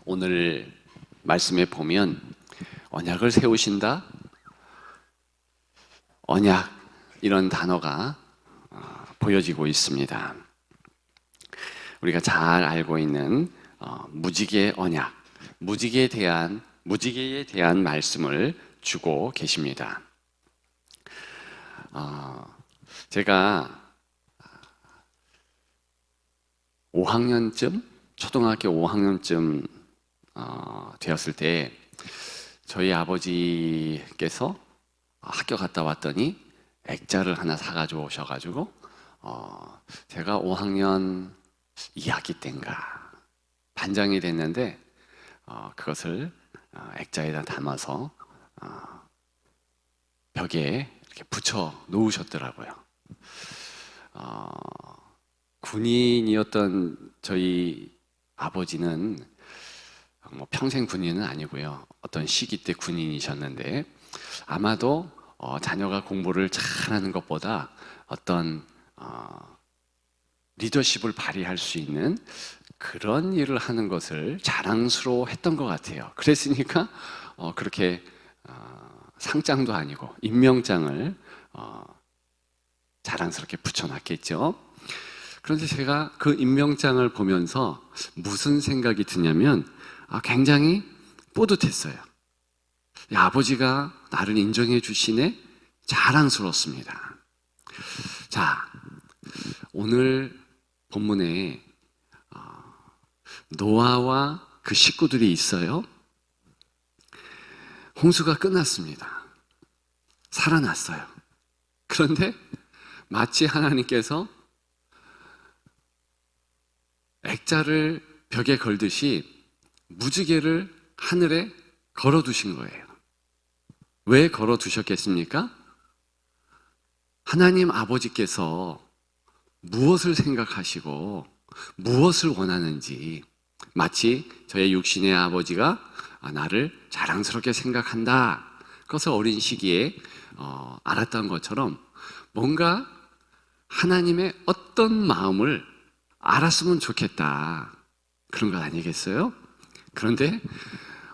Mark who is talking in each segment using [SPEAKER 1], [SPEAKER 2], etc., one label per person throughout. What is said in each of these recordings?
[SPEAKER 1] 오늘 말씀에 보면 언약을 세우신다, 언약 이런 단어가 보여지고 있습니다. 우리가 잘 알고 있는 무지개 언약, 무지개에 대한 말씀을 주고 계십니다. 제가 5학년쯤, 초등학교 5학년쯤 되었을 때 저희 아버지께서 학교 갔다 왔더니 액자를 하나 사가지고 오셔가지고 제가 5학년 2학기 때인가 반장이 됐는데 그것을 액자에다 담아서 벽에 이렇게 붙여 놓으셨더라고요. 군인이었던 저희 아버지는 뭐 평생 군인은 아니고요. 어떤 시기 때 군인이셨는데 아마도 자녀가 공부를 잘하는 것보다 어떤 리더십을 발휘할 수 있는 그런 일을 하는 것을 자랑스러워했던 것 같아요. 그랬으니까 그렇게 상장도 아니고 임명장을 자랑스럽게 붙여놨겠죠. 그런데 제가 그 임명장을 보면서 무슨 생각이 드냐면 굉장히 뿌듯했어요. 아버지가 나를 인정해 주시네, 자랑스럽습니다. 자, 오늘 본문에 노아와 그 식구들이 있어요. 홍수가 끝났습니다. 살아났어요. 그런데 마치 하나님께서 액자를 벽에 걸듯이 무지개를 하늘에 걸어두신 거예요. 왜 걸어두셨겠습니까? 하나님 아버지께서 무엇을 생각하시고 무엇을 원하는지, 마치 저의 육신의 아버지가 나를 자랑스럽게 생각한다, 그것을 어린 시기에 알았던 것처럼 뭔가 하나님의 어떤 마음을 알았으면 좋겠다, 그런 것 아니겠어요? 그런데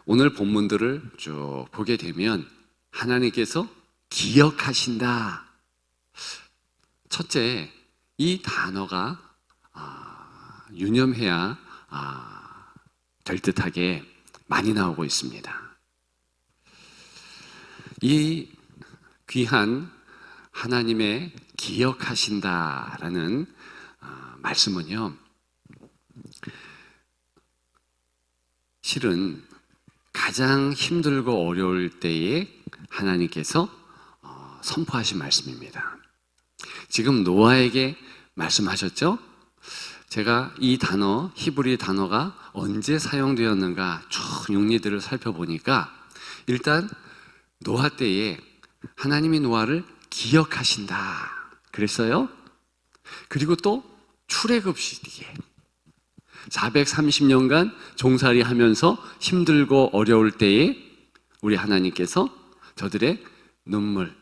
[SPEAKER 1] 오늘 본문들을 쭉 보게 되면 하나님께서 기억하신다. 첫째, 이 단어가 유념해야 될 듯하게 많이 나오고 있습니다. 이 귀한 하나님의 기억하신다라는 말씀은요, 실은 가장 힘들고 어려울 때에 하나님께서 선포하신 말씀입니다. 지금 노아에게 말씀하셨죠? 제가 이 단어, 히브리 단어가 언제 사용되었는가 쭉 용리들을 살펴보니까 일단 노아 때에 하나님이 노아를 기억하신다 그랬어요. 그리고 또 출애굽 시기에 430년간 종살이 하면서 힘들고 어려울 때에 우리 하나님께서 저들의 눈물,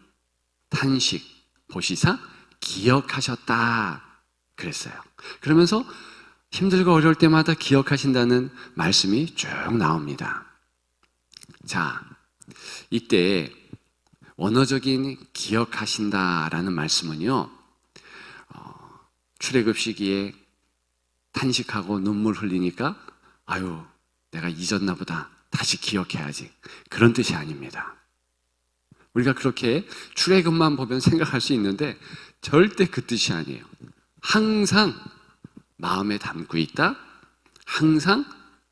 [SPEAKER 1] 탄식 보시사 기억하셨다 그랬어요. 그러면서 힘들고 어려울 때마다 기억하신다는 말씀이 쭉 나옵니다. 자, 이때 원어적인 기억하신다라는 말씀은요, 출애굽 시기에 탄식하고 눈물 흘리니까 아유, 내가 잊었나 보다, 다시 기억해야지, 그런 뜻이 아닙니다. 우리가 그렇게 출애굽만 보면 생각할 수 있는데 절대 그 뜻이 아니에요. 항상 마음에 담고 있다, 항상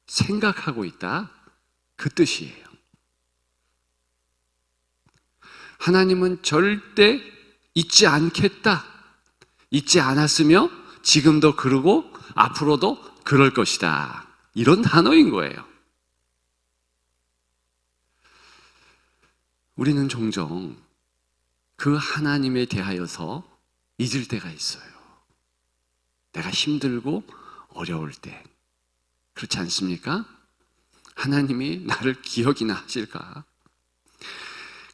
[SPEAKER 1] 생각하고 있다, 그 뜻이에요. 하나님은 절대 잊지 않겠다, 잊지 않았으며 지금도 그러고 앞으로도 그럴 것이다, 이런 단어인 거예요. 우리는 종종 그 하나님에 대하여서 잊을 때가 있어요. 내가 힘들고 어려울 때. 그렇지 않습니까? 하나님이 나를 기억이나 하실까?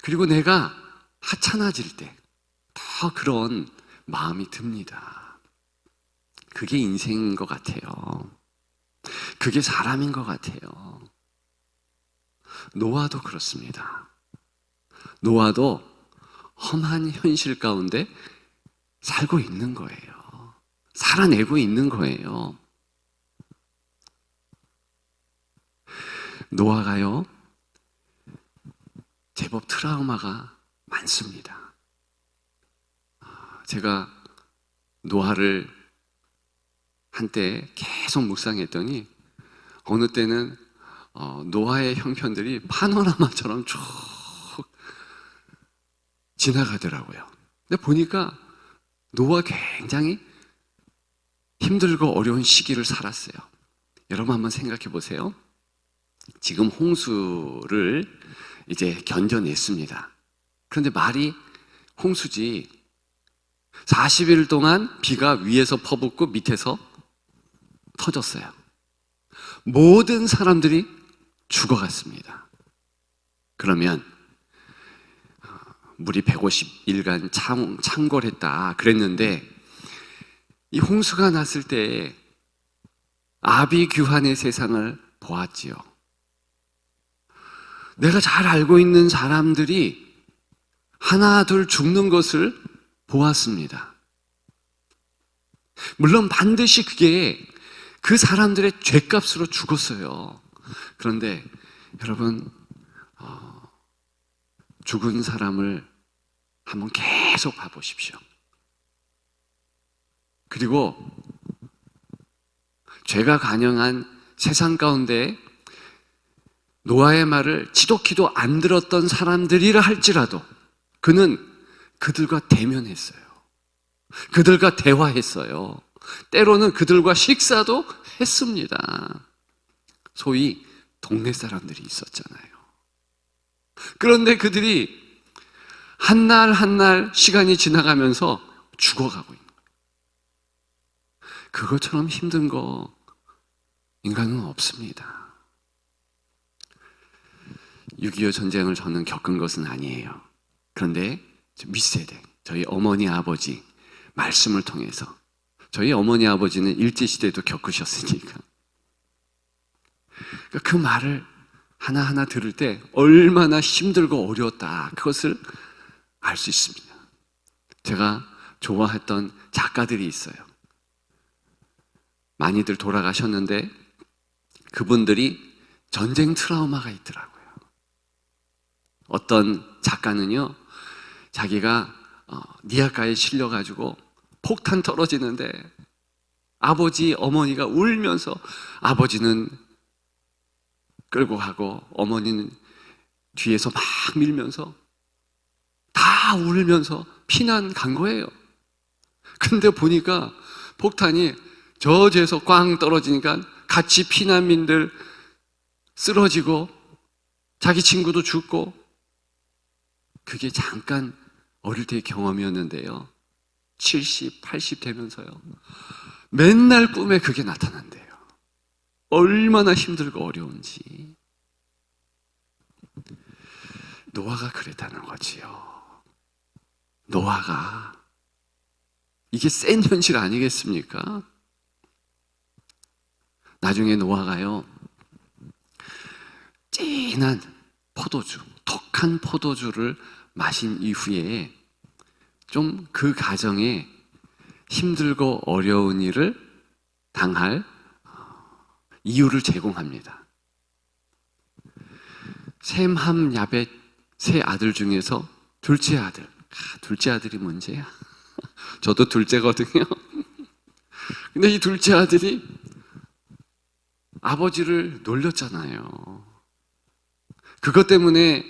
[SPEAKER 1] 그리고 내가 하찮아질 때 더 그런 마음이 듭니다. 그게 인생인 것 같아요. 그게 사람인 것 같아요. 노아도 그렇습니다. 노아도 험한 현실 가운데 살고 있는 거예요. 살아내고 있는 거예요. 노아가요, 제법 트라우마가 많습니다. 제가 노아를 한때 계속 묵상했더니 어느 때는 노아의 형편들이 파노라마처럼 쭉 지나가더라고요. 근데 보니까 노아 굉장히 힘들고 어려운 시기를 살았어요. 여러분 한번 생각해 보세요. 지금 홍수를 이제 견뎌냈습니다. 그런데 말이 홍수지 40일 동안 비가 위에서 퍼붓고 밑에서 터졌어요. 모든 사람들이 죽어갔습니다. 그러면 물이 150일간 창궐했다 그랬는데 이 홍수가 났을 때 아비규환의 세상을 보았지요. 내가 잘 알고 있는 사람들이 하나 둘 죽는 것을 보았습니다. 물론 반드시 그게 그 사람들의 죄값으로 죽었어요. 그런데 여러분, 죽은 사람을 한번 계속 봐보십시오. 그리고 죄가 간영한 세상 가운데 노아의 말을 지독히도 안 들었던 사람들이라 할지라도 그는 그들과 대면했어요. 그들과 대화했어요. 때로는 그들과 식사도 했습니다. 소위 동네 사람들이 있었잖아요. 그런데 그들이 한 날 한 날 시간이 지나가면서 죽어가고 있는 거예요. 그것처럼 힘든 거 인간은 없습니다. 6.25 전쟁을 저는 겪은 것은 아니에요. 그런데 윗세대, 저희 어머니 아버지 말씀을 통해서, 저희 어머니 아버지는 일제시대도 겪으셨으니까 그 말을 하나하나 들을 때 얼마나 힘들고 어려웠다, 그것을 알 수 있습니다. 제가 좋아했던 작가들이 있어요. 많이들 돌아가셨는데 그분들이 전쟁 트라우마가 있더라고요. 어떤 작가는요, 자기가 니아가에 실려가지고 폭탄 떨어지는데 아버지, 어머니가 울면서, 아버지는 끌고 가고 어머니는 뒤에서 막 밀면서 다 울면서 피난 간 거예요. 근데 보니까 폭탄이 저지에서 꽝 떨어지니까 같이 피난민들 쓰러지고 자기 친구도 죽고, 그게 잠깐 어릴 때의 경험이었는데요, 70, 80 되면서요 맨날 꿈에 그게 나타난대요. 얼마나 힘들고 어려운지. 노아가 그랬다는 거지요. 노아가. 이게 센 현실 아니겠습니까? 나중에 노아가요, 진한 포도주, 독한 포도주를 마신 이후에 좀 그 가정에 힘들고 어려운 일을 당할 이유를 제공합니다. 셈, 함, 야벳 세 아들 중에서 둘째 아들, 둘째 아들이 문제야. 저도 둘째거든요. 근데 이 둘째 아들이 아버지를 놀렸잖아요. 그것 때문에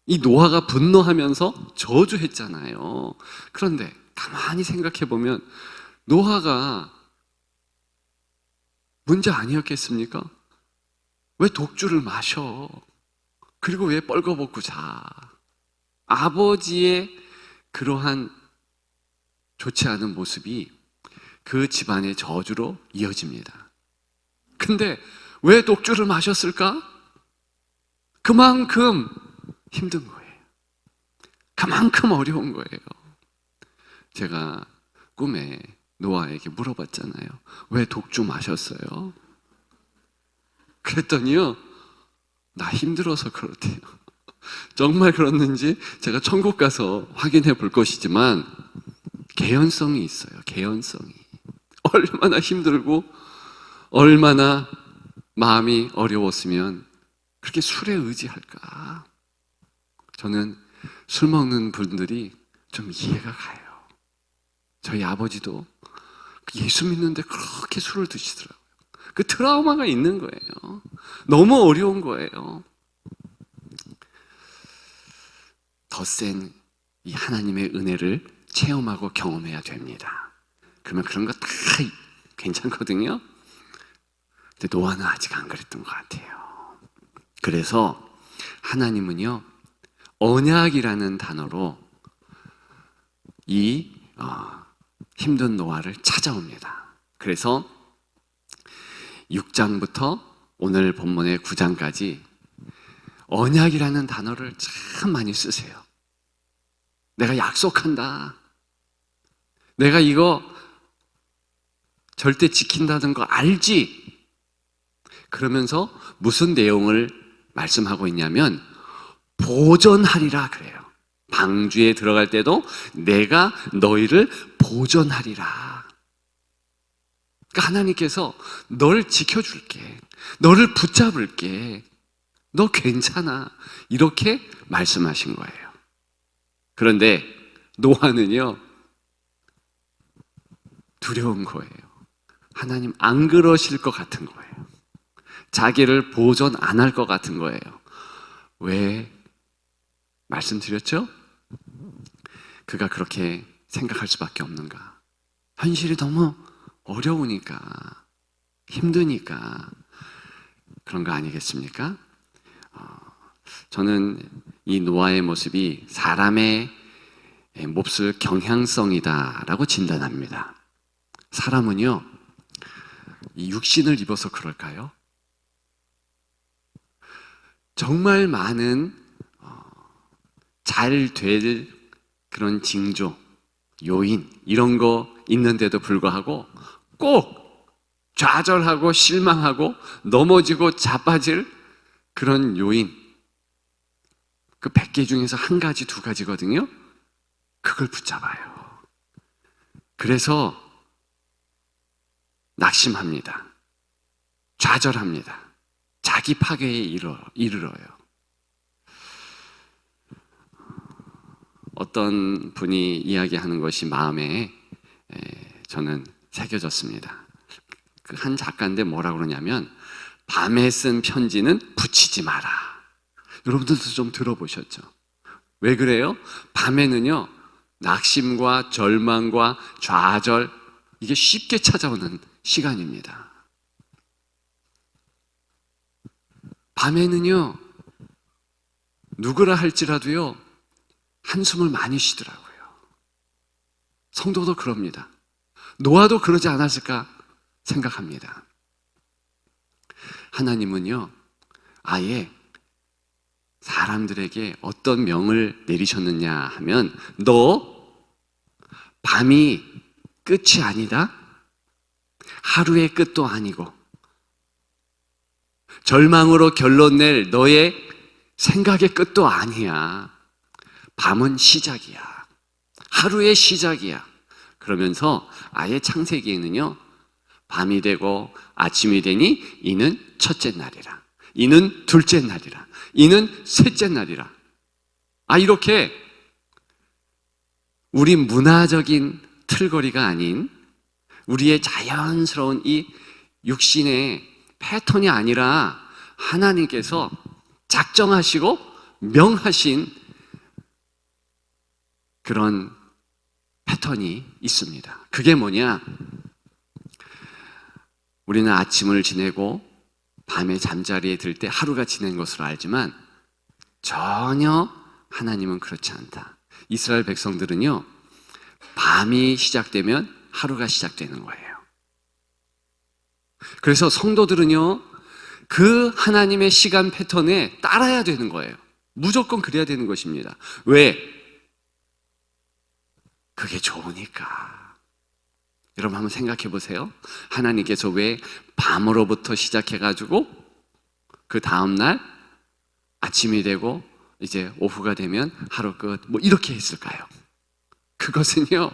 [SPEAKER 1] 이 노아가 분노하면서 저주했잖아요. 그런데 가만히 생각해 보면 노아가 문제 아니었겠습니까? 왜 독주를 마셔? 그리고 왜 뻘거벗고 자? 아버지의 그러한 좋지 않은 모습이 그 집안의 저주로 이어집니다. 근데 왜 독주를 마셨을까? 그만큼 힘든 거예요. 그만큼 어려운 거예요. 제가 꿈에 노아에게 물어봤잖아요. 왜 독주 마셨어요? 그랬더니요, 나 힘들어서 그렇대요. 정말 그렇는지 제가 천국 가서 확인해 볼 것이지만 개연성이 있어요. 개연성이. 얼마나 힘들고 얼마나 마음이 어려웠으면 그렇게 술에 의지할까? 저는 술 먹는 분들이 좀 이해가 가요. 저희 아버지도 예수 믿는데 그렇게 술을 드시더라고요. 그 트라우마가 있는 거예요. 너무 어려운 거예요. 더 센 이 하나님의 은혜를 체험하고 경험해야 됩니다. 그러면 그런 거 다 괜찮거든요. 근데 노아는 아직 안 그랬던 것 같아요. 그래서 하나님은요, 언약이라는 단어로 이 힘든 노아를 찾아옵니다. 그래서 6장부터 오늘 본문의 9장까지 언약이라는 단어를 참 많이 쓰세요. 내가 약속한다. 내가 이거 절대 지킨다는 거 알지? 그러면서 무슨 내용을 말씀하고 있냐면 보전하리라 그래요. 방주에 들어갈 때도 내가 너희를 보전하리라. 그러니까 하나님께서 널 지켜줄게. 너를 붙잡을게. 너 괜찮아. 이렇게 말씀하신 거예요. 그런데 노아는요, 두려운 거예요. 하나님 안 그러실 것 같은 거예요. 자기를 보전 안 할 것 같은 거예요. 왜? 말씀드렸죠? 그가 그렇게 생각할 수밖에 없는가? 현실이 너무 어려우니까, 힘드니까 그런 거 아니겠습니까? 저는 이 노아의 모습이 사람의 몹쓸 경향성이다라고 진단합니다. 사람은요, 이 육신을 입어서 그럴까요? 정말 많은 잘 될 그런 징조, 요인 이런 거 있는데도 불구하고 꼭 좌절하고 실망하고 넘어지고 자빠질 그런 요인, 그 100개 중에서 한 가지, 두 가지거든요. 그걸 붙잡아요. 그래서 낙심합니다. 좌절합니다. 자기 파괴에 이르러요. 어떤 분이 이야기하는 것이 마음에 저는 새겨졌습니다. 그 한 작가인데 뭐라고 그러냐면 밤에 쓴 편지는 붙이지 마라. 여러분들도 좀 들어보셨죠? 왜 그래요? 밤에는요, 낙심과 절망과 좌절, 이게 쉽게 찾아오는 시간입니다. 밤에는요, 누구라 할지라도요, 한숨을 많이 쉬더라고요. 성도도 그럽니다. 노아도 그러지 않았을까 생각합니다. 하나님은요, 아예 사람들에게 어떤 명을 내리셨느냐 하면, 너 밤이 끝이 아니다. 하루의 끝도 아니고 절망으로 결론 낼 너의 생각의 끝도 아니야. 밤은 시작이야. 하루의 시작이야. 그러면서 아예 창세기에는요, 밤이 되고 아침이 되니 이는 첫째 날이라. 이는 둘째 날이라. 이는 셋째 날이라. 이렇게 우리 문화적인 틀거리가 아닌 우리의 자연스러운 이 육신의 패턴이 아니라 하나님께서 작정하시고 명하신 그런 패턴이 있습니다. 그게 뭐냐? 우리는 아침을 지내고 밤에 잠자리에 들 때 하루가 지낸 것으로 알지만 전혀 하나님은 그렇지 않다. 이스라엘 백성들은요, 밤이 시작되면 하루가 시작되는 거예요. 그래서 성도들은요, 그 하나님의 시간 패턴에 따라야 되는 거예요. 무조건 그래야 되는 것입니다. 왜? 그게 좋으니까. 여러분 한번 생각해 보세요. 하나님께서 왜 밤으로부터 시작해가지고 그 다음날 아침이 되고 이제 오후가 되면 하루 끝, 뭐 이렇게 했을까요? 그것은요,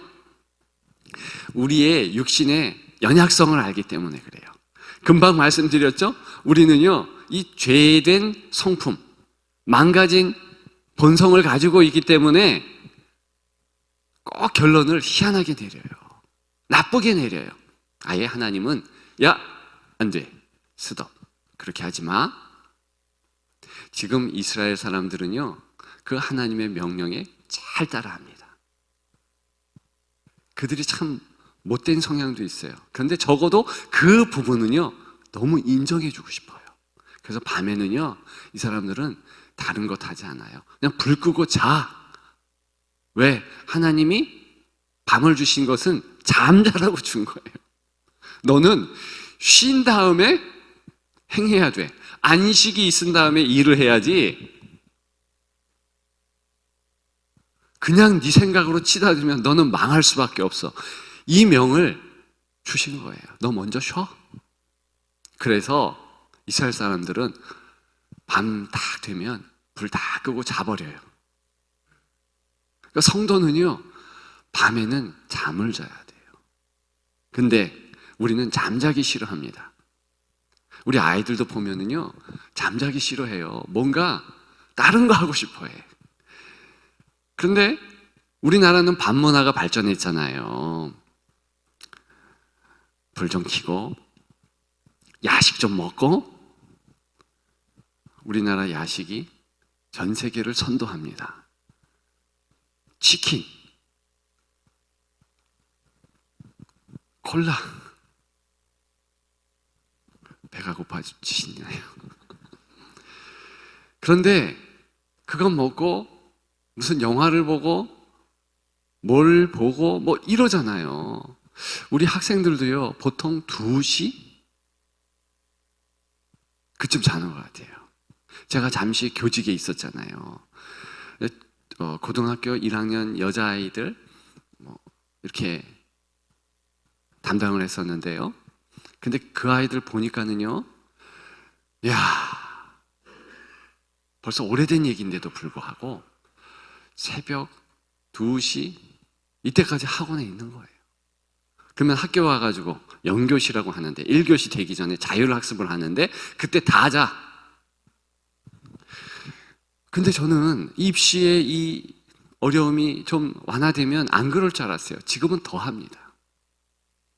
[SPEAKER 1] 우리의 육신의 연약성을 알기 때문에 그래요. 금방 말씀드렸죠? 우리는요, 이 죄된 성품, 망가진 본성을 가지고 있기 때문에 꼭 결론을 희한하게 내려요. 나쁘게 내려요. 아예 하나님은 야, 안 돼. 스톱. 그렇게 하지 마. 지금 이스라엘 사람들은요, 그 하나님의 명령에 잘 따라합니다. 그들이 참 못된 성향도 있어요. 그런데 적어도 그 부분은요, 너무 인정해주고 싶어요. 그래서 밤에는요, 이 사람들은 다른 것 하지 않아요. 그냥 불 끄고 자. 왜? 하나님이 밤을 주신 것은 잠자라고 준 거예요. 너는 쉰 다음에 행해야 돼. 안식이 있은 다음에 일을 해야지. 그냥 네 생각으로 치닫으면 너는 망할 수밖에 없어. 이 명을 주신 거예요. 너 먼저 쉬어. 그래서 이스라엘 사람들은 밤 다 되면 불 다 끄고 자버려요. 그러니까 성도는요, 밤에는 잠을 자야 돼요. 근데 우리는 잠자기 싫어합니다. 우리 아이들도 보면은요, 잠자기 싫어해요. 뭔가 다른 거 하고 싶어 해. 그런데 우리나라는 밤 문화가 발전했잖아요. 불 좀 켜고 야식 좀 먹고. 우리나라 야식이 전 세계를 선도합니다. 치킨, 콜라. 배가 고파지시나요? 그런데 그건 먹고 무슨 영화를 보고 뭘 보고 뭐 이러잖아요. 우리 학생들도요, 보통 2시? 그쯤 자는 것 같아요. 제가 잠시 교직에 있었잖아요. 고등학교 1학년 여자아이들 이렇게 담당을 했었는데요. 근데 그 아이들 보니까는요, 야, 벌써 오래된 얘기인데도 불구하고 새벽 2시 이때까지 학원에 있는 거예요. 그러면 학교 와가지고 영교시라고 하는데 1교시 되기 전에 자율학습을 하는데 그때 다 자. 근데 저는 입시의 이 어려움이 좀 완화되면 안 그럴 줄 알았어요. 지금은 더 합니다.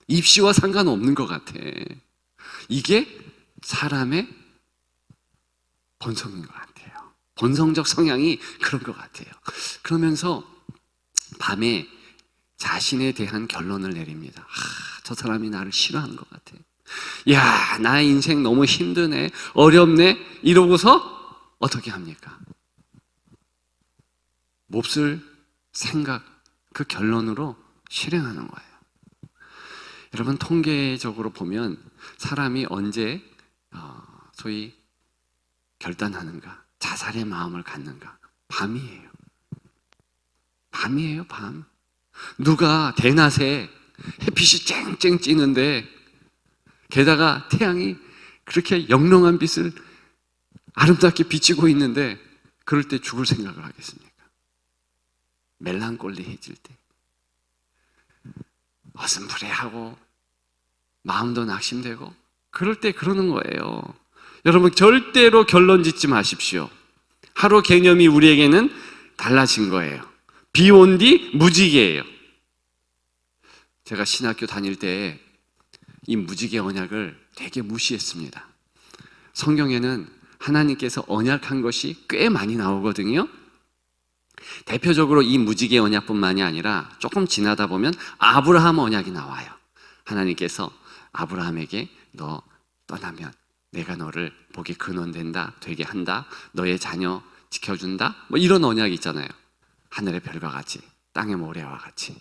[SPEAKER 1] 입시와 상관없는 것 같아. 이게 사람의 본성인 것 같아요. 본성적 성향이 그런 것 같아요. 그러면서 밤에 자신에 대한 결론을 내립니다. 저 사람이 나를 싫어하는 것 같아. 야, 나의 인생 너무 힘드네, 어렵네, 이러고서 어떻게 합니까? 몹쓸 생각, 그 결론으로 실행하는 거예요. 여러분, 통계적으로 보면 사람이 언제 소위 결단하는가, 자살의 마음을 갖는가? 밤이에요. 밤이에요, 밤. 누가 대낮에 햇빛이 쨍쨍 찌는데 게다가 태양이 그렇게 영롱한 빛을 아름답게 비치고 있는데 그럴 때 죽을 생각을 하겠습니까? 멜랑꼴리해질 때, 어슴푸레하고 마음도 낙심되고 그럴 때 그러는 거예요. 여러분, 절대로 결론 짓지 마십시오. 하루 개념이 우리에게는 달라진 거예요. 비 온 뒤 무지개예요. 제가 신학교 다닐 때 이 무지개 언약을 되게 무시했습니다. 성경에는 하나님께서 언약한 것이 꽤 많이 나오거든요. 대표적으로 이 무지개 언약뿐만이 아니라 조금 지나다 보면 아브라함 언약이 나와요. 하나님께서 아브라함에게 너 떠나면 내가 너를 복의 근원 된다, 되게 한다, 너의 자녀 지켜준다, 뭐 이런 언약이 있잖아요. 하늘의 별과 같이, 땅의 모래와 같이.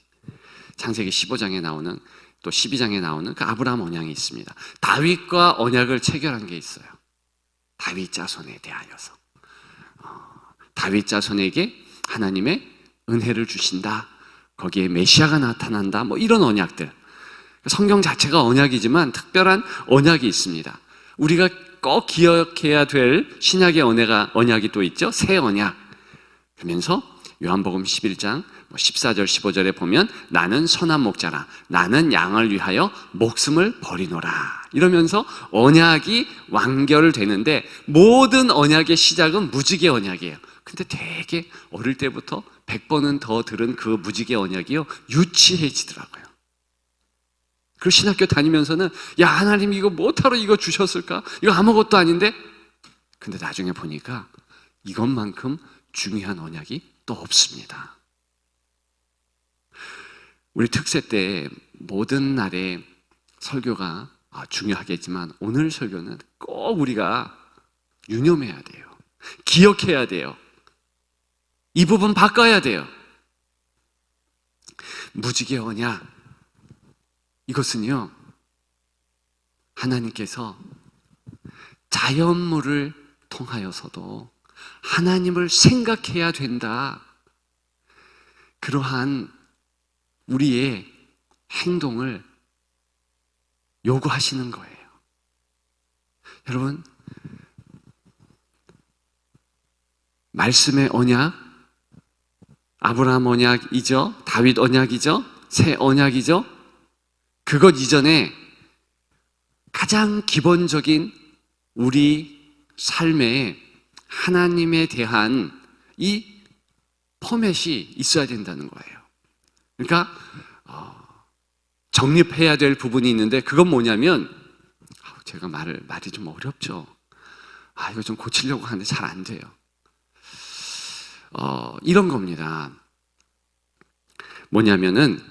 [SPEAKER 1] 창세기 15장에 나오는, 또 12장에 나오는 그 아브라함 언약이 있습니다. 다윗과 언약을 체결한 게 있어요. 다윗 자손에 대하여서 다윗 자손에게 하나님의 은혜를 주신다, 거기에 메시아가 나타난다, 뭐 이런 언약들. 성경 자체가 언약이지만 특별한 언약이 있습니다. 우리가 꼭 기억해야 될 신약의 언약이 또 있죠. 새 언약. 그러면서 요한복음 11장 14절 15절에 보면 나는 선한 목자라 나는 양을 위하여 목숨을 버리노라 이러면서 언약이 완결되는데, 모든 언약의 시작은 무지개 언약이에요. 근데 되게 어릴 때부터 100번은 더 들은 그 무지개 언약이요, 유치해지더라고요. 그 신학교 다니면서는 야, 하나님 이거 뭐하러 이거 주셨을까? 이거 아무것도 아닌데? 근데 나중에 보니까 이것만큼 중요한 언약이 또 없습니다. 우리 특세 때 모든 날에 설교가 중요하겠지만 오늘 설교는 꼭 우리가 유념해야 돼요. 기억해야 돼요. 이 부분 바꿔야 돼요. 무지개 언약, 이것은요, 하나님께서 자연물을 통하여서도 하나님을 생각해야 된다, 그러한 우리의 행동을 요구하시는 거예요. 여러분, 말씀의 언약, 아브라함 언약이죠, 다윗 언약이죠, 새 언약이죠. 그것 이전에 가장 기본적인 우리 삶에 하나님에 대한 이 포맷이 있어야 된다는 거예요. 그러니까 정립해야 될 부분이 있는데, 그건 뭐냐면, 제가 말이 좀 어렵죠. 이거 좀 고치려고 하는데 잘 안 돼요. 이런 겁니다. 뭐냐면은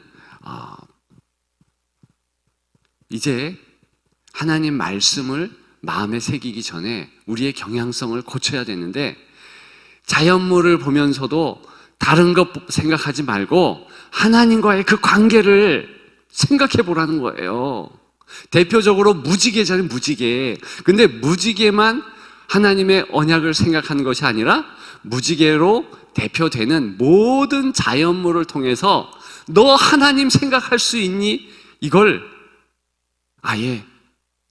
[SPEAKER 1] 이제 하나님 말씀을 마음에 새기기 전에 우리의 경향성을 고쳐야 되는데, 자연물을 보면서도 다른 것 생각하지 말고 하나님과의 그 관계를 생각해 보라는 거예요. 대표적으로 무지개잖아요, 무지개. 근데 무지개만 하나님의 언약을 생각하는 것이 아니라 무지개로 대표되는 모든 자연물을 통해서 너 하나님 생각할 수 있니? 이걸 아예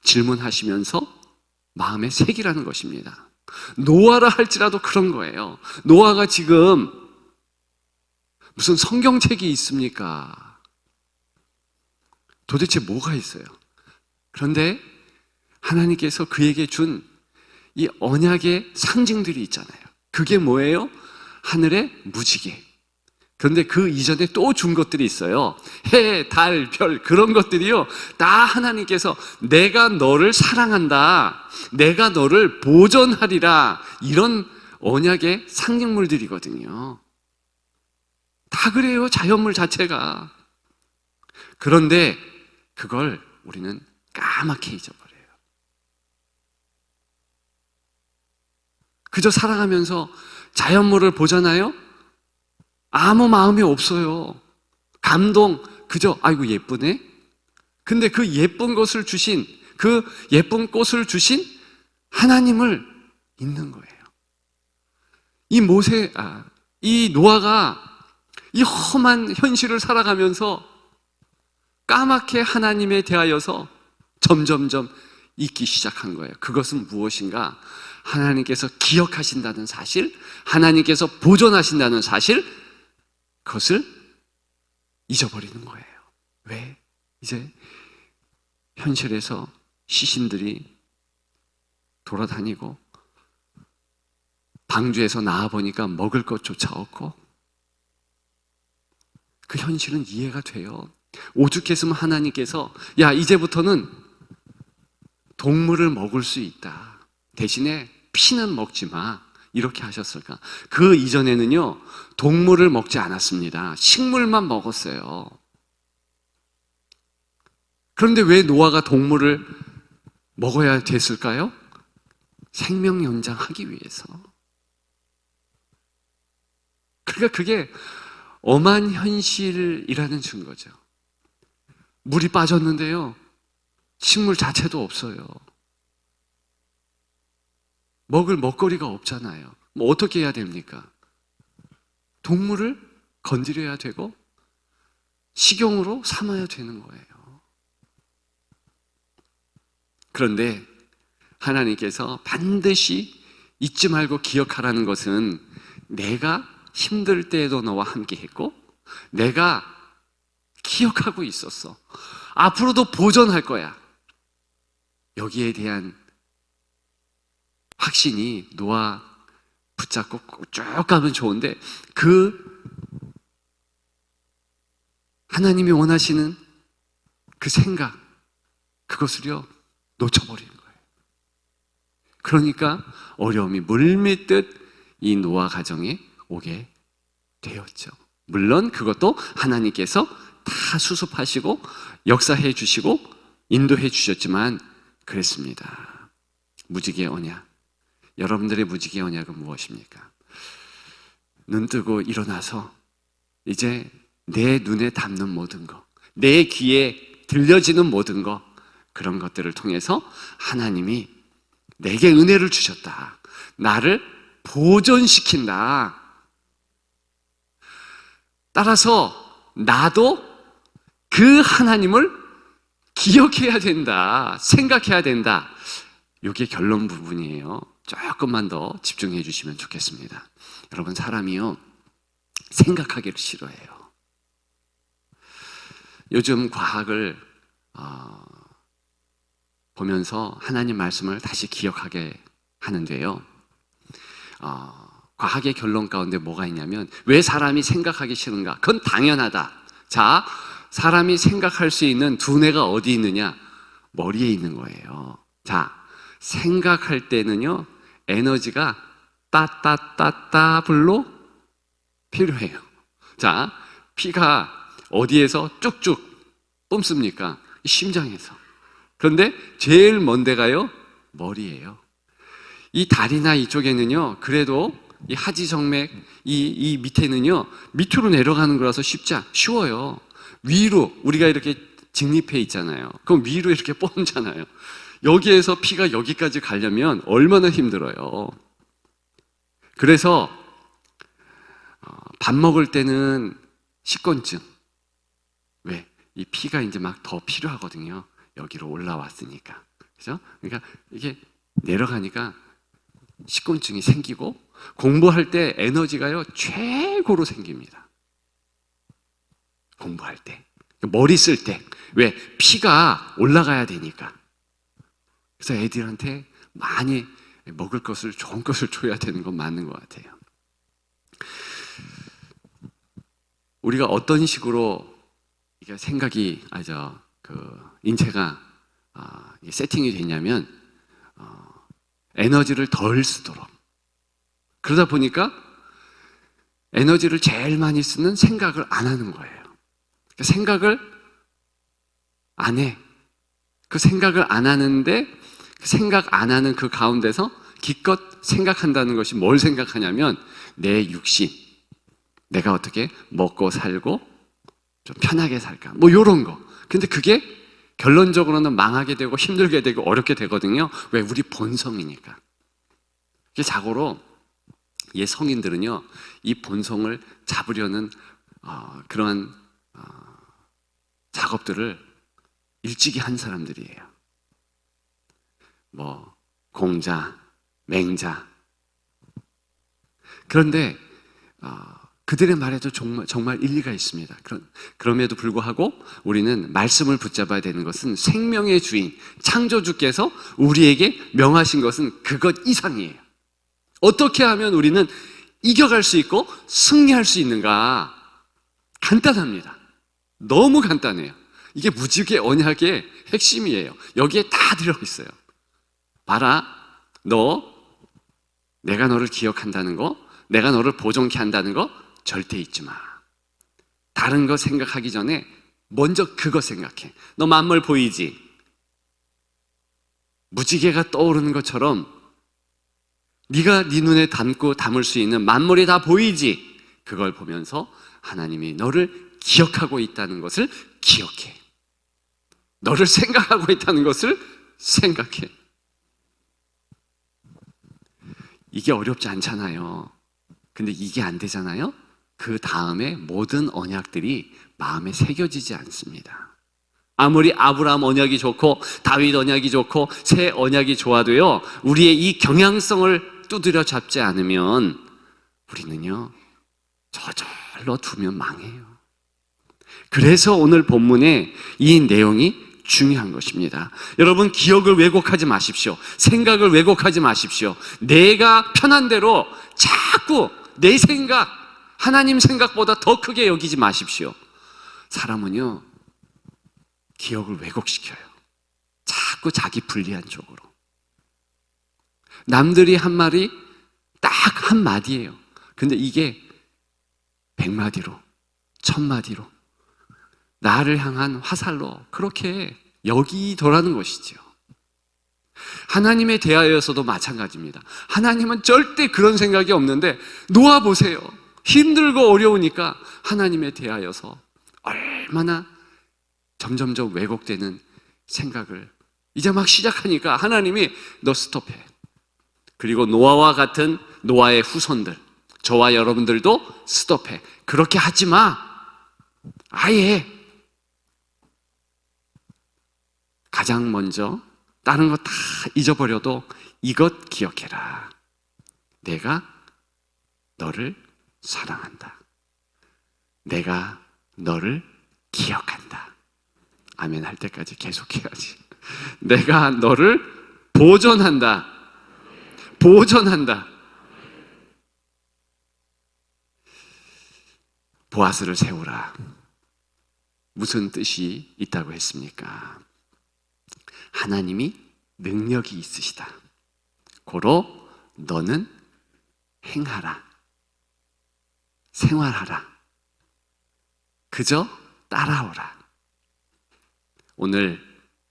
[SPEAKER 1] 질문하시면서 마음에 새기라는 것입니다. 노아라 할지라도 그런 거예요. 노아가 지금 무슨 성경책이 있습니까? 도대체 뭐가 있어요? 그런데 하나님께서 그에게 준 이 언약의 상징들이 있잖아요. 그게 뭐예요? 하늘의 무지개. 그런데 그 이전에 또 준 것들이 있어요. 해, 달, 별, 그런 것들이요, 다 하나님께서 내가 너를 사랑한다, 내가 너를 보존하리라, 이런 언약의 상징물들이거든요. 다 그래요, 자연물 자체가. 그런데 그걸 우리는 까맣게 잊어버려요. 그저 살아가면서 자연물을 보잖아요? 아무 마음이 없어요. 감동, 그저 아이고 예쁘네? 근데 그 예쁜 것을 주신, 그 예쁜 꽃을 주신 하나님을 잊는 거예요. 이 노아가 이 험한 현실을 살아가면서 까맣게 하나님에 대하여서 점점점 잊기 시작한 거예요. 그것은 무엇인가? 하나님께서 기억하신다는 사실, 하나님께서 보존하신다는 사실, 그것을 잊어버리는 거예요. 왜? 이제 현실에서 시신들이 돌아다니고 방주에서 나와보니까 먹을 것조차 없고, 그 현실은 이해가 돼요. 오죽했으면 하나님께서 야, 이제부터는 동물을 먹을 수 있다, 대신에 피는 먹지 마, 이렇게 하셨을까? 그 이전에는요, 동물을 먹지 않았습니다. 식물만 먹었어요. 그런데 왜 노아가 동물을 먹어야 됐을까요? 생명 연장하기 위해서. 그러니까 그게 엄한 현실이라는 증거죠. 물이 빠졌는데요, 식물 자체도 없어요. 먹을 먹거리가 없잖아요. 뭐 어떻게 해야 됩니까? 동물을 건드려야 되고 식용으로 삼아야 되는 거예요. 그런데 하나님께서 반드시 잊지 말고 기억하라는 것은 내가 힘들 때에도 너와 함께 했고 내가 기억하고 있었어. 앞으로도 보존할 거야. 여기에 대한 확신이 너와 붙잡고 쭉 가면 좋은데 그 하나님이 원하시는 그 생각, 그것을요 놓쳐버리는 거예요. 그러니까 어려움이 물밀듯 이 노아 가정에 오게 되었죠. 물론 그것도 하나님께서 다 수습하시고 역사해 주시고 인도해 주셨지만 그랬습니다. 무지개의 언약. 여러분들의 무지개의 언약은 무엇입니까? 눈 뜨고 일어나서 이제 내 눈에 담는 모든 것, 내 귀에 들려지는 모든 것, 그런 것들을 통해서 하나님이 내게 은혜를 주셨다. 나를 보존시킨다. 따라서 나도 그 하나님을 기억해야 된다. 생각해야 된다. 이게 결론 부분이에요. 조금만 더 집중해 주시면 좋겠습니다. 여러분, 사람이요 생각하기를 싫어해요. 요즘 과학을 보면서 하나님 말씀을 다시 기억하게 하는데요. 과학의 결론 가운데 뭐가 있냐면 왜 사람이 생각하기 싫은가? 그건 당연하다. 자, 사람이 생각할 수 있는 두뇌가 어디 있느냐? 머리에 있는 거예요. 자, 생각할 때는요 에너지가 따따따따블로 필요해요. 자, 피가 어디에서 쭉쭉 뿜습니까? 심장에서. 그런데 제일 먼 데가요 머리예요. 이 다리나 이쪽에는요 그래도 이 하지정맥 이 밑에는요 밑으로 내려가는 거라서 쉬워요. 위로 우리가 이렇게 직립해 있잖아요. 그럼 위로 이렇게 뻗잖아요. 여기에서 피가 여기까지 가려면 얼마나 힘들어요. 그래서 밥 먹을 때는 식곤증. 왜? 이 피가 이제 막 더 필요하거든요. 여기로 올라왔으니까. 그죠? 그러니까 이게 내려가니까 식곤증이 생기고 공부할 때 에너지가요 최고로 생깁니다. 공부할 때 머리 쓸 때 왜? 피가 올라가야 되니까. 그래서 애들한테 많이 먹을 것을 좋은 것을 줘야 되는 건 맞는 것 같아요. 우리가 어떤 식으로 이게 생각이 인체가 세팅이 되냐면 에너지를 덜 쓰도록. 그러다 보니까 에너지를 제일 많이 쓰는 생각을 안 하는 거예요. 그러니까 생각을 안 해. 그 생각을 안 하는데 생각 안 하는 그 가운데서 기껏 생각한다는 것이 뭘 생각하냐면 내 육신, 내가 어떻게 먹고 살고 좀 편하게 살까 뭐 이런 거. 근데 그게 결론적으로는 망하게 되고 힘들게 되고 어렵게 되거든요. 왜? 우리 본성이니까. 자고로 성인들은요 이 본성을 잡으려는 그러한 작업들을 일찍이 한 사람들이에요. 뭐 공자, 맹자. 그런데 그들의 말에도 정말 일리가 있습니다. 그럼에도 불구하고 우리는 말씀을 붙잡아야 되는 것은 생명의 주인 창조주께서 우리에게 명하신 것은 그것 이상이에요. 어떻게 하면 우리는 이겨갈 수 있고 승리할 수 있는가? 간단합니다. 너무 간단해요. 이게 무지개 언약의 핵심이에요. 여기에 다 들어있어요. 봐라, 내가 너를 기억한다는 거, 내가 너를 보존케 한다는 거 절대 잊지 마. 다른 거 생각하기 전에 먼저 그거 생각해. 너 만물 보이지? 무지개가 떠오르는 것처럼 네가 네 눈에 담을 수 있는 만물이 다 보이지? 그걸 보면서 하나님이 너를 기억하고 있다는 것을 기억해. 너를 생각하고 있다는 것을 생각해. 이게 어렵지 않잖아요. 근데 이게 안 되잖아요. 그 다음에 모든 언약들이 마음에 새겨지지 않습니다. 아무리 아브라함 언약이 좋고 다윗 언약이 좋고 새 언약이 좋아도요, 우리의 이 경향성을 두드려 잡지 않으면 우리는요, 저절로 두면 망해요. 그래서 오늘 본문에 이 내용이 중요한 것입니다. 여러분, 기억을 왜곡하지 마십시오. 생각을 왜곡하지 마십시오. 내가 편한 대로 자꾸 내 생각, 하나님 생각보다 더 크게 여기지 마십시오. 사람은요, 기억을 왜곡시켜요. 자꾸 자기 불리한 쪽으로. 남들이 한 말이 딱 한 마디예요. 근데 이게 100마디로, 1000마디로 나를 향한 화살로 그렇게 여기더라는 것이죠. 하나님에 대하여서도 마찬가지입니다. 하나님은 절대 그런 생각이 없는데 놓아보세요. 힘들고 어려우니까 하나님에 대하여서 얼마나 점점점 왜곡되는 생각을 이제 막 시작하니까 하나님이 너 스톱해. 그리고 노아와 같은 노아의 후손들, 저와 여러분들도 스톱해. 그렇게 하지 마. 아예 가장 먼저 다른 거 다 잊어버려도 이것 기억해라. 내가 너를 사랑한다. 내가 너를 기억한다. 아멘 할 때까지 계속해야지. 내가 너를 보존한다. 보존한다. 보아스를 세우라. 무슨 뜻이 있다고 했습니까? 하나님이 능력이 있으시다. 고로 너는 행하라. 생활하라. 그저 따라오라. 오늘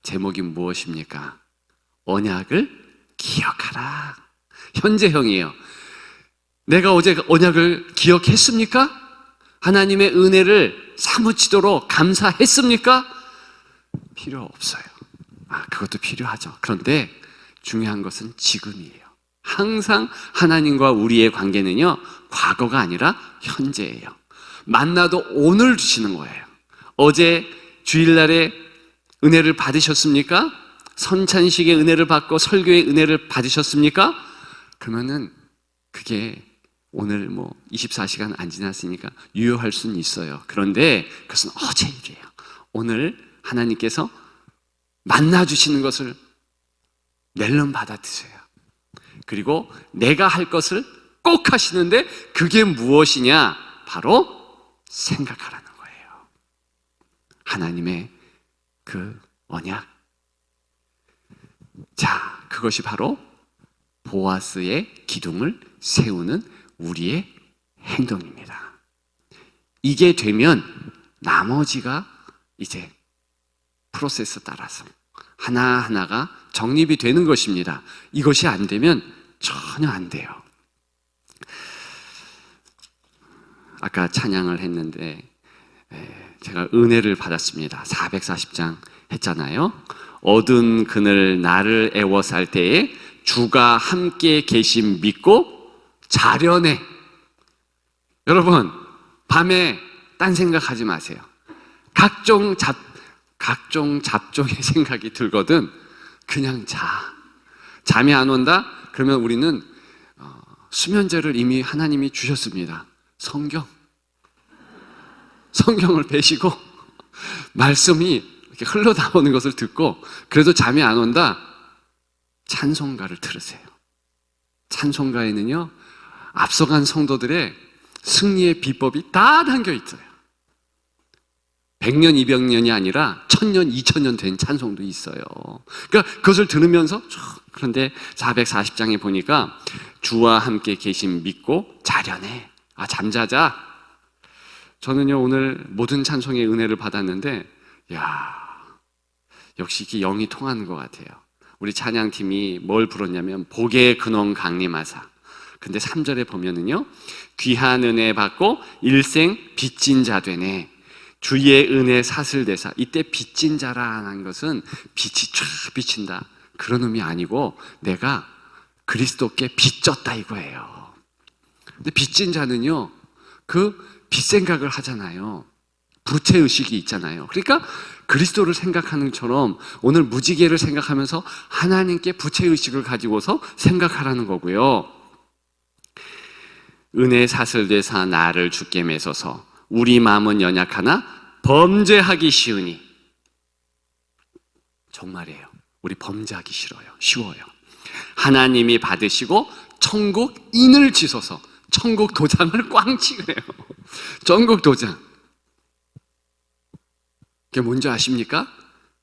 [SPEAKER 1] 제목이 무엇입니까? 언약을 기억하라. 현재형이에요. 내가 어제 언약을 기억했습니까? 하나님의 은혜를 사무치도록 감사했습니까? 필요 없어요. 그것도 필요하죠. 그런데 중요한 것은 지금이에요. 항상 하나님과 우리의 관계는요, 과거가 아니라 현재예요. 만나도 오늘 주시는 거예요. 어제 주일날에 은혜를 받으셨습니까? 선찬식의 은혜를 받고 설교의 은혜를 받으셨습니까? 그러면은 그게 오늘 24시간 안 지났으니까 유효할 수는 있어요. 그런데 그것은 어제 일이에요. 오늘 하나님께서 만나주시는 것을 낼름 받아드세요. 그리고 내가 할 것을 꼭 하시는데 그게 무엇이냐? 바로 생각하라는 거예요. 하나님의 그 언약. 자, 그것이 바로 보아스의 기둥을 세우는 우리의 행동입니다. 이게 되면 나머지가 이제 프로세스 따라서 하나하나가 정립이 되는 것입니다. 이것이 안 되면 전혀 안 돼요. 아까 찬양을 했는데 제가 은혜를 받았습니다. 440장 했잖아요. 어두운 그늘 나를 애워쌀 때에 주가 함께 계심 믿고 자려내. 여러분, 밤에 딴 생각하지 마세요. 각종 잡종의 생각이 들거든 그냥 자. 잠이 안 온다? 그러면 우리는 수면제를 이미 하나님이 주셨습니다. 성경을 배시고 말씀이 이렇게 흘러나오는 것을 듣고, 그래도 잠이 안 온다? 찬송가를 들으세요. 찬송가에는요, 앞서간 성도들의 승리의 비법이 다 담겨 있어요. 100년, 200년이 아니라 1000년, 2000년 된 찬송도 있어요. 그러니까 그것을 들으면서, 그런데 440장에 보니까 주와 함께 계심 믿고 자려내. 잠자자. 저는요, 오늘 모든 찬송의 은혜를 받았는데, 역시 이게 영이 통하는 것 같아요. 우리 찬양팀이 뭘 부르냐면 복의 근원 강림하사. 근데 3절에 보면은요, 귀한 은혜 받고 일생 빚진 자 되네. 주의 은혜 사슬대사. 이때 빚진 자라는 것은 빛이 쫙 비친다, 그런 의미 아니고 내가 그리스도께 빚졌다 이거예요. 근데 빚진 자는요, 그 빚 생각을 하잖아요. 부채의식이 있잖아요. 그러니까 그리스도를 생각하는 것처럼 오늘 무지개를 생각하면서 하나님께 부채의식을 가지고서 생각하라는 거고요. 은혜 사슬되사 나를 주께 매소서 우리 마음은 연약하나 범죄하기 쉬우니. 정말이에요. 우리 범죄하기 싫어요. 쉬워요. 하나님이 받으시고 천국 인을 지소서. 천국 도장을 꽝 찍으래요. 천국 도장. 그게 뭔지 아십니까?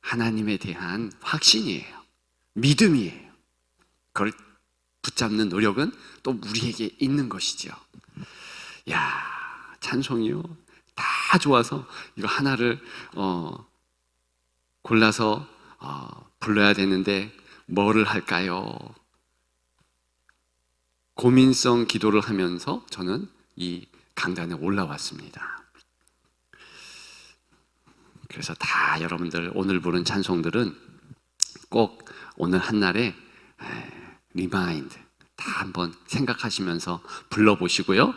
[SPEAKER 1] 하나님에 대한 확신이에요. 믿음이에요. 그걸 붙잡는 노력은 또 우리에게 있는 것이죠. 야, 찬송이요. 다 좋아서 이거 하나를 골라서 불러야 되는데 뭐를 할까요? 고민성 기도를 하면서 저는 이 강단에 올라왔습니다. 그래서 다 여러분들 오늘 부른 찬송들은 꼭 오늘 한날에 리마인드 다 한번 생각하시면서 불러보시고요.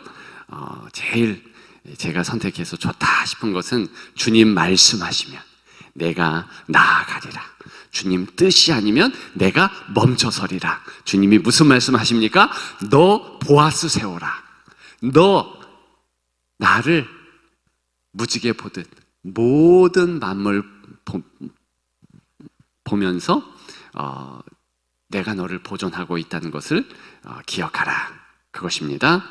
[SPEAKER 1] 제일 제가 선택해서 좋다 싶은 것은 주님 말씀하시면 내가 나아가리라. 주님 뜻이 아니면 내가 멈춰서리라. 주님이 무슨 말씀하십니까? 너 보아스 세워라. 너 나를 무지개 보듯 모든 만물 보면서 내가 너를 보존하고 있다는 것을 기억하라. 그것입니다.